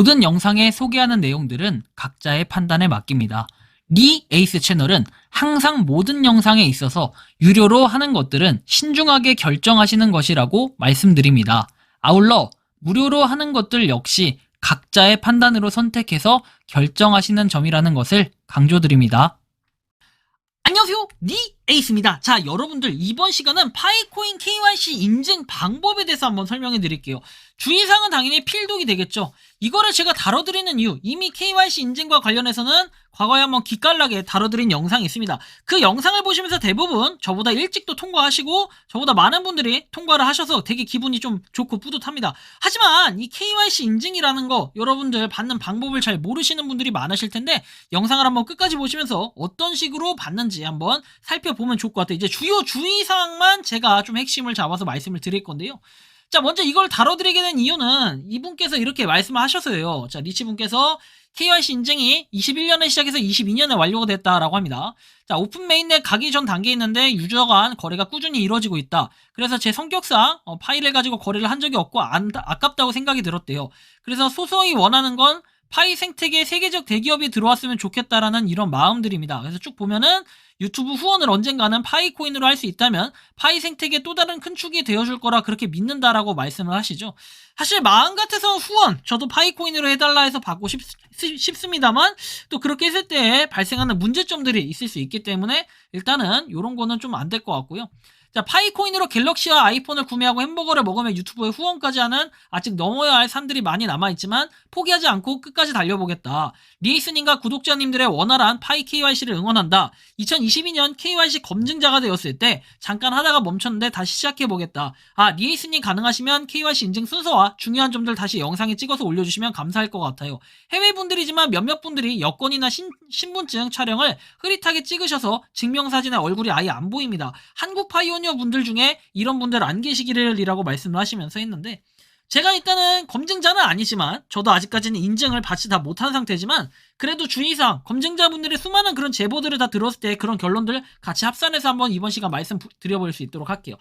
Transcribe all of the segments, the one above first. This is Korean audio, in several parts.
모든 영상에 소개하는 내용들은 각자의 판단에 맡깁니다. 리 에이스 채널은 항상 모든 영상에 있어서 유료로 하는 것들은 신중하게 결정하시는 것이라고 말씀드립니다. 아울러 무료로 하는 것들 역시 각자의 판단으로 선택해서 결정하시는 점이라는 것을 강조드립니다. 안녕하세요, 니 에이스입니다. 자, 여러분들 이번 시간은 파이코인 KYC 인증 방법에 대해서 한번 설명해 드릴게요. 주의사항은 당연히 필독이 되겠죠. 이거를 제가 다뤄드리는 이유, 이미 KYC 인증과 관련해서는 과거에 한번 기깔나게 다뤄드린 영상이 있습니다. 그 영상을 보시면서 대부분 저보다 일찍도 통과하시고 저보다 많은 분들이 통과를 하셔서 되게 기분이 좀 좋고 뿌듯합니다. 하지만 이 KYC 인증이라는 거 여러분들 받는 방법을 잘 모르시는 분들이 많으실 텐데 영상을 한번 끝까지 보시면서 어떤 식으로 받는지 한번 살펴보면 좋을 것 같아요. 이제 주요 주의사항만 제가 좀 핵심을 잡아서 말씀을 드릴 건데요. 자, 먼저 이걸 다뤄드리게 된 이유는 이분께서 이렇게 말씀을 하셨어요. 자, 리치분께서 KYC 인증이 21년에 시작해서 22년에 완료가 됐다라고 합니다. 자, 오픈 메인넷 가기 전 단계에 있는데 유저 간 거래가 꾸준히 이루어지고 있다. 그래서 제 성격상 파이를 가지고 거래를 한 적이 없고 아깝다고 생각이 들었대요. 그래서 소소히 원하는 건 파이 생태계에 세계적 대기업이 들어왔으면 좋겠다라는 이런 마음들입니다. 그래서 쭉 보면은 유튜브 후원을 언젠가는 파이코인으로 할 수 있다면 파이 생태계의 또 다른 큰 축이 되어줄 거라 그렇게 믿는다라고 말씀을 하시죠. 사실 마음 같아서 후원, 저도 파이코인으로 해달라 해서 받고 싶습니다만 또 그렇게 했을 때 발생하는 문제점들이 있을 수 있기 때문에 일단은 이런 거는 좀 안 될 것 같고요. 자, 파이코인으로 갤럭시와 아이폰을 구매하고 햄버거를 먹으며 유튜브에 후원까지 하는 아직 넘어야 할 산들이 많이 남아있지만 포기하지 않고 끝까지 달려보겠다. 리에이스님과 구독자님들의 원활한 파이 KYC를 응원한다. 2022년 KYC 검증자가 되었을 때 잠깐 하다가 멈췄는데 다시 시작해보겠다. 리에이스님 가능하시면 KYC 인증 순서와 중요한 점들 다시 영상에 찍어서 올려주시면 감사할 것 같아요. 해외분들이지만 몇몇 분들이 여권이나 신분증 촬영을 흐릿하게 찍으셔서 증명사진에 얼굴이 아예 안 보입니다. 한국 파이오니어 분들 중에 이런 분들 안 계시기를이라고 말씀을 하시면서 했는데 제가 일단은 검증자는 아니지만 저도 아직까지는 인증을 받지 다 못한 상태지만 그래도 주의사항 검증자분들의 수많은 그런 제보들을 다 들었을 때 그런 결론들 같이 합산해서 한번 이번 시간 말씀드려볼 수 있도록 할게요.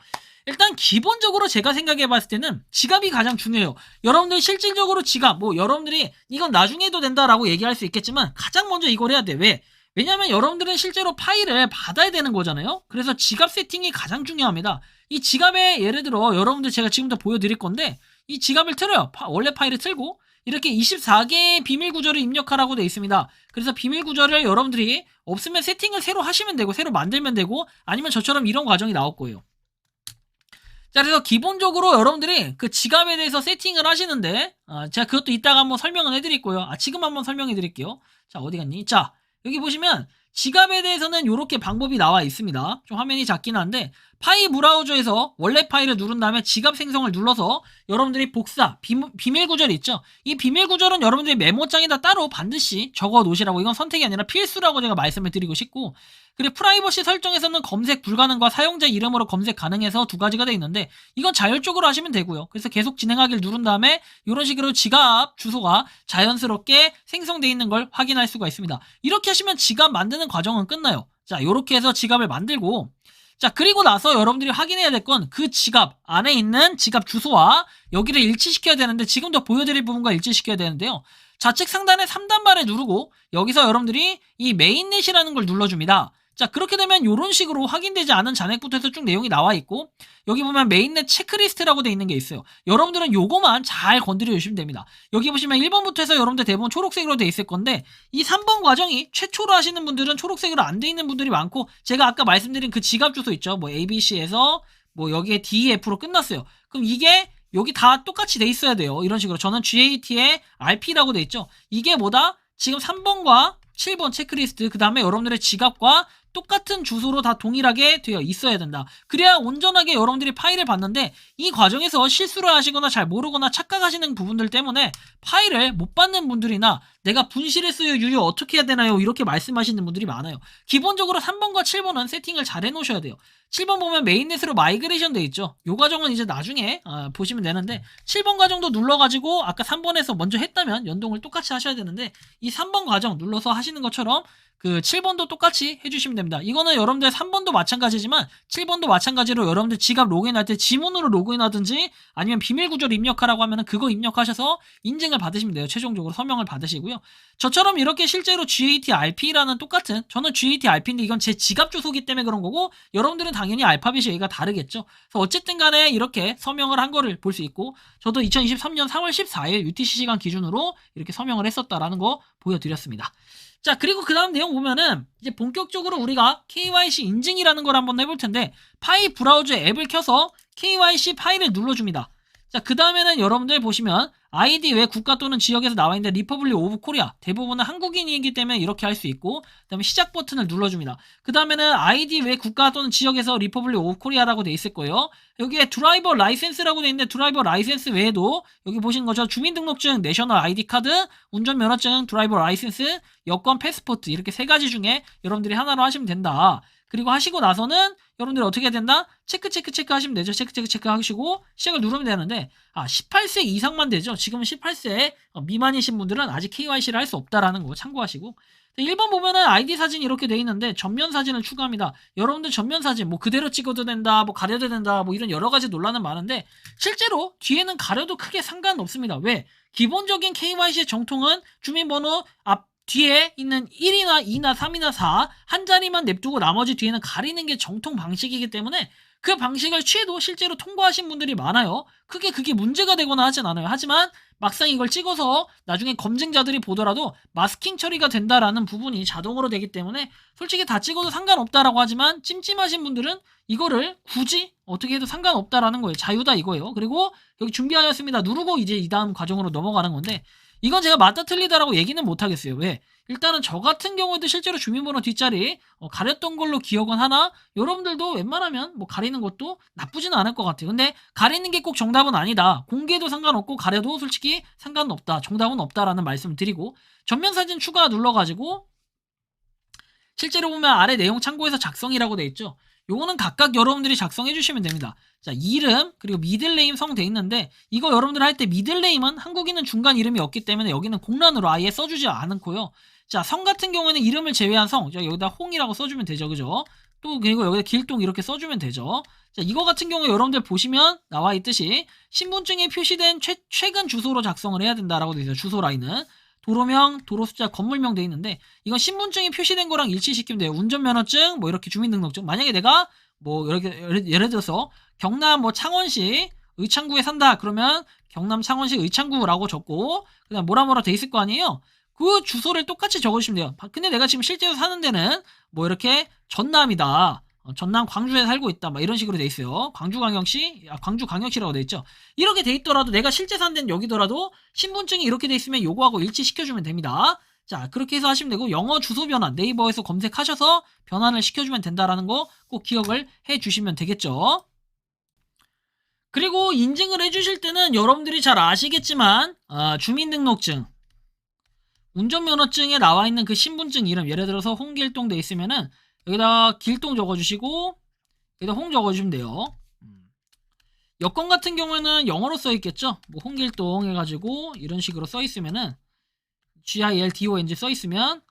일단 기본적으로 제가 생각해봤을 때는 지갑이 가장 중요해요. 여러분들 실질적으로 지갑 여러분들이 이건 나중에 해도 된다라고 얘기할 수 있겠지만 가장 먼저 이걸 해야 돼. 왜? 왜냐면 여러분들은 실제로 파일을 받아야 되는 거잖아요. 그래서 지갑 세팅이 가장 중요합니다. 이 지갑에 예를 들어 여러분들 제가 지금부터 보여드릴 건데 이 지갑을 틀어요. 원래 파일을 틀고 이렇게 24개의 비밀 구절을 입력하라고 되어 있습니다. 그래서 비밀 구절을 여러분들이 없으면 세팅을 새로 하시면 되고 새로 만들면 되고 아니면 저처럼 이런 과정이 나올 거예요. 자, 그래서 기본적으로 여러분들이 그 지갑에 대해서 세팅을 하시는데 제가 그것도 이따가 한번 설명을 해드릴 거예요. 지금 한번 설명해 드릴게요. 자, 어디 갔니? 자, 여기 보시면 지갑에 대해서는 이렇게 방법이 나와 있습니다. 좀 화면이 작긴 한데 파이 브라우저에서 원래 파일을 누른 다음에 지갑 생성을 눌러서 여러분들이 복사, 비밀 구절이 있죠. 이 비밀 구절은 여러분들이 메모장에다 따로 반드시 적어 놓으시라고 이건 선택이 아니라 필수라고 제가 말씀을 드리고 싶고 그리고 프라이버시 설정에서는 검색 불가능과 사용자 이름으로 검색 가능해서 두 가지가 돼 있는데 이건 자율적으로 하시면 되고요. 그래서 계속 진행하기를 누른 다음에 이런 식으로 지갑 주소가 자연스럽게 생성되어 있는 걸 확인할 수가 있습니다. 이렇게 하시면 지갑 만드는 과정은 끝나요. 자, 이렇게 해서 지갑을 만들고 자, 그리고 나서 여러분들이 확인해야 될 건 그 지갑 안에 있는 지갑 주소와 여기를 일치시켜야 되는데 지금도 보여드릴 부분과 일치시켜야 되는데요. 좌측 상단에 3단바를 누르고 여기서 여러분들이 이 메인넷이라는 걸 눌러줍니다. 자, 그렇게 되면 이런 식으로 확인되지 않은 잔액부터 해서 쭉 내용이 나와 있고 여기 보면 메인넷 체크리스트라고 돼 있는 게 있어요. 여러분들은 요거만 잘 건드려 주시면 됩니다. 여기 보시면 1번부터 해서 여러분들 대부분 초록색으로 돼 있을 건데 이 3번 과정이 최초로 하시는 분들은 초록색으로 안 돼 있는 분들이 많고 제가 아까 말씀드린 그 지갑 주소 있죠. ABC에서 여기에 DEF로 끝났어요. 그럼 이게 여기 다 똑같이 돼 있어야 돼요. 이런 식으로 저는 GAT에 RP라고 돼 있죠. 이게 뭐다? 지금 3번과 7번 체크리스트 그 다음에 여러분들의 지갑과 똑같은 주소로 다 동일하게 되어 있어야 된다. 그래야 온전하게 여러분들이 파일을 받는데 이 과정에서 실수를 하시거나 잘 모르거나 착각하시는 부분들 때문에 파일을 못 받는 분들이나 내가 분실했어요 유유 어떻게 해야 되나요 이렇게 말씀하시는 분들이 많아요. 기본적으로 3번과 7번은 세팅을 잘 해놓으셔야 돼요. 7번 보면 메인넷으로 마이그레이션 돼 있죠. 이 과정은 이제 나중에 보시면 되는데 7번 과정도 눌러가지고 아까 3번에서 먼저 했다면 연동을 똑같이 하셔야 되는데 이 3번 과정 눌러서 하시는 것처럼 그 7번도 똑같이 해주시면 됩니다. 이거는 여러분들 3번도 마찬가지지만 7번도 마찬가지로 여러분들 지갑 로그인할 때 지문으로 로그인하든지 아니면 비밀구조를 입력하라고 하면 그거 입력하셔서 인증을 받으시면 돼요. 최종적으로 서명을 받으시고요. 저처럼 이렇게 실제로 GATRP라는 똑같은, 저는 GATRP인데 이건 제 지갑 주소기 때문에 그런 거고 여러분들은 당연히 알파벳이 여기가 다르겠죠. 그래서 어쨌든 간에 이렇게 서명을 한 거를 볼 수 있고, 저도 2023년 3월 14일 UTC 시간 기준으로 이렇게 서명을 했었다라는 거 보여드렸습니다. 자, 그리고 그 다음 내용 보면은 이제 본격적으로 우리가 KYC 인증이라는 걸 한번 해볼 텐데, 파이 브라우저 앱을 켜서 KYC 파일을 눌러줍니다. 자, 그 다음에는 여러분들 보시면 아이디 외 국가 또는 지역에서 나와 있는데 리퍼블릭 오브 코리아, 대부분은 한국인이기 때문에 이렇게 할 수 있고, 그 다음에 시작 버튼을 눌러줍니다. 그 다음에는 아이디 외 국가 또는 지역에서 리퍼블릭 오브 코리아라고 돼 있을 거예요. 여기에 드라이버 라이센스라고 돼 있는데 드라이버 라이센스 외에도 여기 보시는 거죠. 주민등록증, 내셔널 아이디 카드, 운전면허증, 드라이버 라이센스, 여권, 패스포트, 이렇게 세 가지 중에 여러분들이 하나로 하시면 된다. 그리고 하시고 나서는 여러분들이 어떻게 해야 된다? 체크 하시면 되죠. 체크 하시고 시작을 누르면 되는데, 18세 이상만 되죠. 지금은 18세 미만이신 분들은 아직 KYC를 할 수 없다라는 거 참고하시고, 1번 보면은 아이디 사진이 이렇게 돼 있는데 전면 사진을 추가합니다. 여러분들 전면 사진 뭐 그대로 찍어도 된다, 뭐 가려도 된다, 뭐 이런 여러 가지 논란은 많은데 실제로 뒤에는 가려도 크게 상관없습니다. 왜? 기본적인 KYC의 정통은 주민번호 앞 뒤에 있는 1이나 2나 3이나 4 한 자리만 냅두고 나머지 뒤에는 가리는 게 정통 방식이기 때문에 그 방식을 취해도 실제로 통과하신 분들이 많아요. 크게 그게 문제가 되거나 하진 않아요. 하지만 막상 이걸 찍어서 나중에 검증자들이 보더라도 마스킹 처리가 된다라는 부분이 자동으로 되기 때문에 솔직히 다 찍어도 상관없다라고 하지만 찜찜하신 분들은 이거를 굳이 어떻게 해도 상관없다라는 거예요. 자유다 이거예요. 그리고 여기 준비하였습니다 누르고 이제 이 다음 과정으로 넘어가는 건데, 이건 제가 맞다 틀리다라고 얘기는 못하겠어요. 왜? 일단은 저 같은 경우에도 실제로 주민번호 뒷자리 가렸던 걸로 기억은 하나, 여러분들도 웬만하면 뭐 가리는 것도 나쁘지는 않을 것 같아요. 근데 가리는 게 꼭 정답은 아니다. 공개도 상관없고 가려도 솔직히 상관없다. 정답은 없다라는 말씀을 드리고, 전면사진 추가 눌러가지고 실제로 보면 아래 내용 참고해서 작성이라고 돼 있죠. 요거는 각각 여러분들이 작성해 주시면 됩니다. 자, 이름 그리고 미들네임 성 돼 있는데 이거 여러분들 할 때 미들네임은 한국인은 중간 이름이 없기 때문에 여기는 공란으로 아예 써주지 않고요. 자, 성 같은 경우에는 이름을 제외한 성, 자, 여기다 홍이라고 써주면 되죠. 그죠? 또 그리고 여기다 길동 이렇게 써주면 되죠. 자, 이거 같은 경우에 여러분들 보시면 나와 있듯이 신분증에 표시된 최근 주소로 작성을 해야 된다라고 되어 있어요. 주소 라인은 도로명, 도로 숫자, 건물명 돼 있는데 이건 신분증에 표시된 거랑 일치시키면 돼요. 운전면허증, 뭐 이렇게 주민등록증. 만약에 내가 뭐 이렇게 예를 들어서 경남 뭐 창원시 의창구에 산다 그러면 경남 창원시 의창구라고 적고 그다음 뭐라 돼 있을 거 아니에요. 그 주소를 똑같이 적으시면 돼요. 근데 내가 지금 실제로 사는 데는 뭐 이렇게 전남이다. 전남 광주에 살고 있다. 막 이런 식으로 돼 있어요. 광주광역시라고 돼 있죠. 이렇게 돼 있더라도 내가 실제 사는 데는 여기더라도 신분증이 이렇게 돼 있으면 요거하고 일치시켜주면 됩니다. 자, 그렇게 해서 하시면 되고, 영어 주소 변환 네이버에서 검색하셔서 변환을 시켜주면 된다라는 거 꼭 기억을 해주시면 되겠죠. 그리고 인증을 해주실 때는 여러분들이 잘 아시겠지만 주민등록증, 운전면허증에 나와 있는 그 신분증 이름, 예를 들어서 홍길동 돼 있으면은 여기다 길동 적어주시고 여기다 홍 적어주시면 돼요. 여권 같은 경우에는 영어로 써있겠죠. 뭐 홍길동 해가지고 이런 식으로 써있으면은 GILDONG 써있으면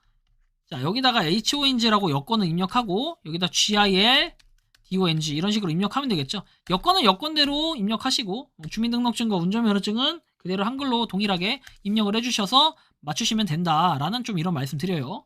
자, 여기다가 HONG라고 여권을 입력하고 여기다 GILDONG 이런 식으로 입력하면 되겠죠. 여권은 여권대로 입력하시고 주민등록증과 운전면허증은 그대로 한글로 동일하게 입력을 해주셔서 맞추시면 된다라는 좀 이런 말씀 드려요.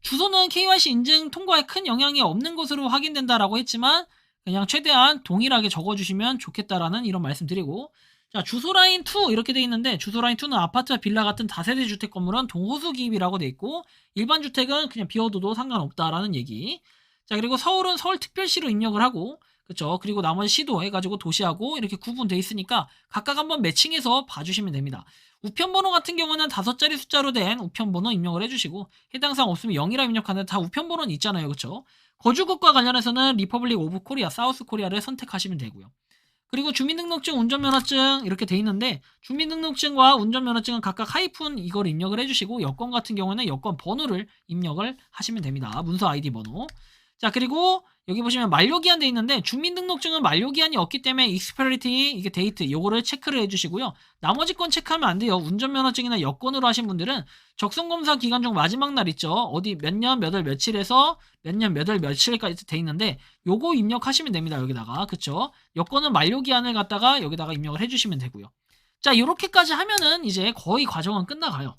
주소는 KYC 인증 통과에 큰 영향이 없는 것으로 확인된다라고 했지만 그냥 최대한 동일하게 적어주시면 좋겠다라는 이런 말씀 드리고, 자, 주소라인 2 이렇게 돼 있는데 주소라인 2는 아파트와 빌라 같은 다세대 주택 건물은 동호수 기입이라고 돼 있고 일반 주택은 그냥 비워둬도 상관없다라는 얘기. 자, 그리고 서울은 서울특별시로 입력을 하고, 그쵸? 그리고 나머지 시도 해가지고 도시하고 이렇게 구분돼 있으니까 각각 한번 매칭해서 봐주시면 됩니다. 우편번호 같은 경우는 5자리 숫자로 된 우편번호 입력을 해주시고 해당 사항 없으면 0이라 입력하는데 다 우편번호는 있잖아요. 그쵸? 거주국과 관련해서는 리퍼블릭 오브 코리아, 사우스 코리아를 선택하시면 되고요. 그리고 주민등록증, 운전면허증 이렇게 돼 있는데 주민등록증과 운전면허증은 각각 하이픈 이걸 입력을 해주시고 여권 같은 경우는 여권 번호를 입력을 하시면 됩니다. 문서 아이디 번호. 자, 그리고 여기 보시면 만료기한 돼 있는데 주민등록증은 만료기한이 없기 때문에 expiry 이게 데이트 요거를 체크를 해주시고요. 나머지 건 체크하면 안 돼요. 운전면허증이나 여권으로 하신 분들은 적성검사 기간 중 마지막 날 있죠. 어디 몇 년 몇 월 며칠에서 몇 년 몇 월 며칠까지 돼 있는데 요거 입력하시면 됩니다. 여기다가 그쵸? 여권은 만료기한을 갖다가 여기다가 입력을 해주시면 되고요. 자 요렇게까지 하면은 이제 거의 과정은 끝나가요.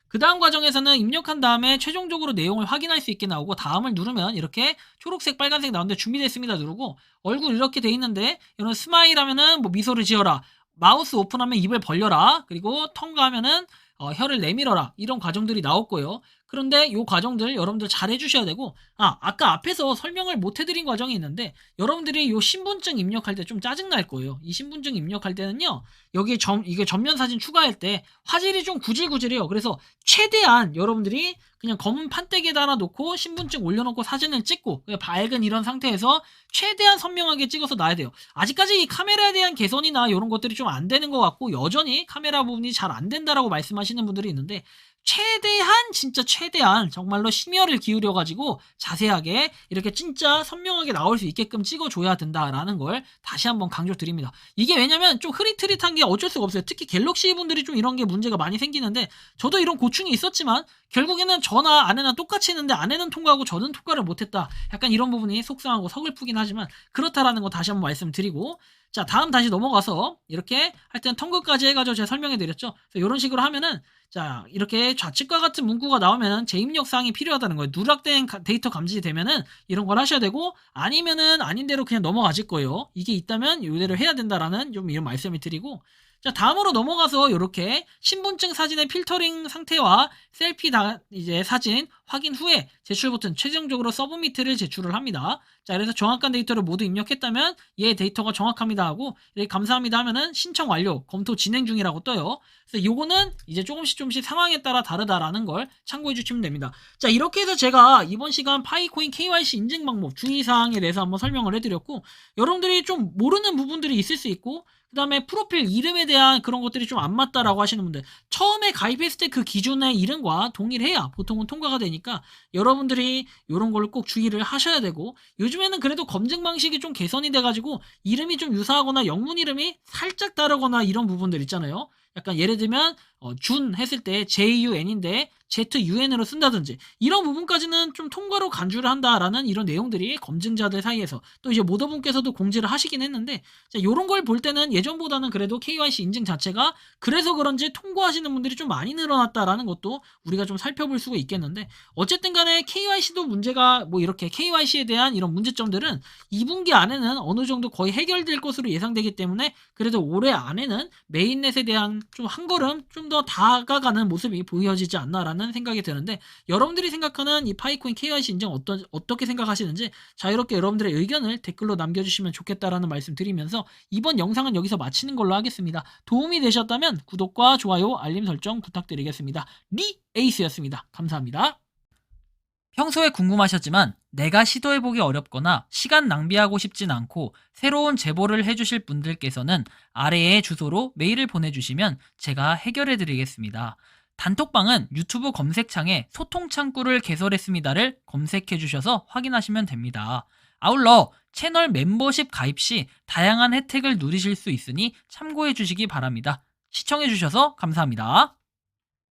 그 다음 과정에서는 입력한 다음에 최종적으로 내용을 확인할 수 있게 나오고 다음을 누르면 이렇게 초록색 빨간색 나오는데 준비됐습니다 누르고 얼굴 이렇게 돼 있는데 이런 스마일 하면은 뭐 미소를 지어라, 마우스 오픈하면 입을 벌려라, 그리고 통과하면은 혀를 내밀어라, 이런 과정들이 나올 거예요. 그런데 이 과정들 여러분들 잘 해주셔야 되고, 아까 앞에서 설명을 못 해드린 과정이 있는데 여러분들이 이 신분증 입력할 때 좀 짜증 날 거예요. 이 신분증 입력할 때는요, 여기 이게 전면 사진 추가할 때 화질이 좀 구질구질해요. 그래서 최대한 여러분들이 그냥 검은 판때기에다 하나 놓고 신분증 올려놓고 사진을 찍고 밝은 이런 상태에서 최대한 선명하게 찍어서 놔야 돼요. 아직까지 이 카메라에 대한 개선이나 이런 것들이 좀 안 되는 것 같고 여전히 카메라 부분이 잘 안 된다라고 말씀하시는 분들이 있는데, 최대한 진짜 최대한 정말로 심혈을 기울여 가지고 자세하게 이렇게 진짜 선명하게 나올 수 있게끔 찍어줘야 된다라는 걸 다시 한번 강조드립니다. 이게 왜냐면 좀 흐릿흐릿한 게 어쩔 수가 없어요. 특히 갤럭시 분들이 좀 이런 게 문제가 많이 생기는데 저도 이런 고충이 있었지만 결국에는 저나 아내나 똑같이 했는데 아내는 통과하고 저는 통과를 못했다. 약간 이런 부분이 속상하고 서글프긴 하지만 그렇다라는 거 다시 한번 말씀드리고, 자 다음 다시 넘어가서 이렇게 할 때는 통과까지 해가지고 제가 설명해 드렸죠. 이런 식으로 하면은 자 이렇게 좌측과 같은 문구가 나오면은 재입력 사항이 필요하다는 거예요. 누락된 데이터 감지되면은 이런 걸 하셔야 되고, 아니면은 아닌 대로 그냥 넘어가실 거예요. 이게 있다면 이대로 해야 된다라는 좀 이런 말씀을 드리고, 자 다음으로 넘어가서 이렇게 신분증 사진의 필터링 상태와 셀피 이제 사진 확인 후에 제출 버튼 최종적으로 서브미트를 제출을 합니다. 자 그래서 정확한 데이터를 모두 입력했다면 얘 데이터가 정확합니다 하고 이렇게 감사합니다 하면은 신청 완료, 검토 진행 중이라고 떠요. 그래서 요거는 이제 조금씩 상황에 따라 다르다라는 걸 참고해 주시면 됩니다. 자 이렇게 해서 제가 이번 시간 파이코인 KYC 인증 방법 주의사항에 대해서 한번 설명을 해드렸고, 여러분들이 좀 모르는 부분들이 있을 수 있고 그 다음에 프로필 이름에 대한 그런 것들이 좀 안 맞다라고 하시는 분들, 처음에 가입했을 때 그 기준의 이름과 동일해야 보통은 통과가 되니까 여러분들이 이런 걸 꼭 주의를 하셔야 되고, 요즘에는 그래도 검증 방식이 좀 개선이 돼가지고 이름이 좀 유사하거나 영문 이름이 살짝 다르거나 이런 부분들 있잖아요. 약간 예를 들면 준 했을 때 JUN인데 ZUN으로 쓴다든지 이런 부분까지는 좀 통과로 간주를 한다라는 이런 내용들이 검증자들 사이에서 또 이제 모더분께서도 공지를 하시긴 했는데, 자, 이런 걸 볼 때는 예전보다는 그래도 KYC 인증 자체가 그래서 그런지 통과하시는 분들이 좀 많이 늘어났다라는 것도 우리가 좀 살펴볼 수가 있겠는데, 어쨌든 간에 KYC도 문제가 뭐 이렇게 KYC에 대한 이런 문제점들은 2분기 안에는 어느 정도 거의 해결될 것으로 예상되기 때문에 그래도 올해 안에는 메인넷에 대한 좀 한 걸음 좀 더 다가가는 모습이 보여지지 않나라는 생각이 드는데, 여러분들이 생각하는 이 파이코인 KYC 인증 어떻게 생각하시는지 자유롭게 여러분들의 의견을 댓글로 남겨주시면 좋겠다라는 말씀 드리면서 이번 영상은 여기서 마치는 걸로 하겠습니다. 도움이 되셨다면 구독과 좋아요, 알림 설정 부탁드리겠습니다. 리 에이스였습니다. 감사합니다. 평소에 궁금하셨지만 내가 시도해보기 어렵거나 시간 낭비하고 싶진 않고 새로운 제보를 해주실 분들께서는 아래의 주소로 메일을 보내주시면 제가 해결해드리겠습니다. 단톡방은 유튜브 검색창에 소통창구를 개설했습니다를 검색해주셔서 확인하시면 됩니다. 아울러 채널 멤버십 가입 시 다양한 혜택을 누리실 수 있으니 참고해주시기 바랍니다. 시청해주셔서 감사합니다.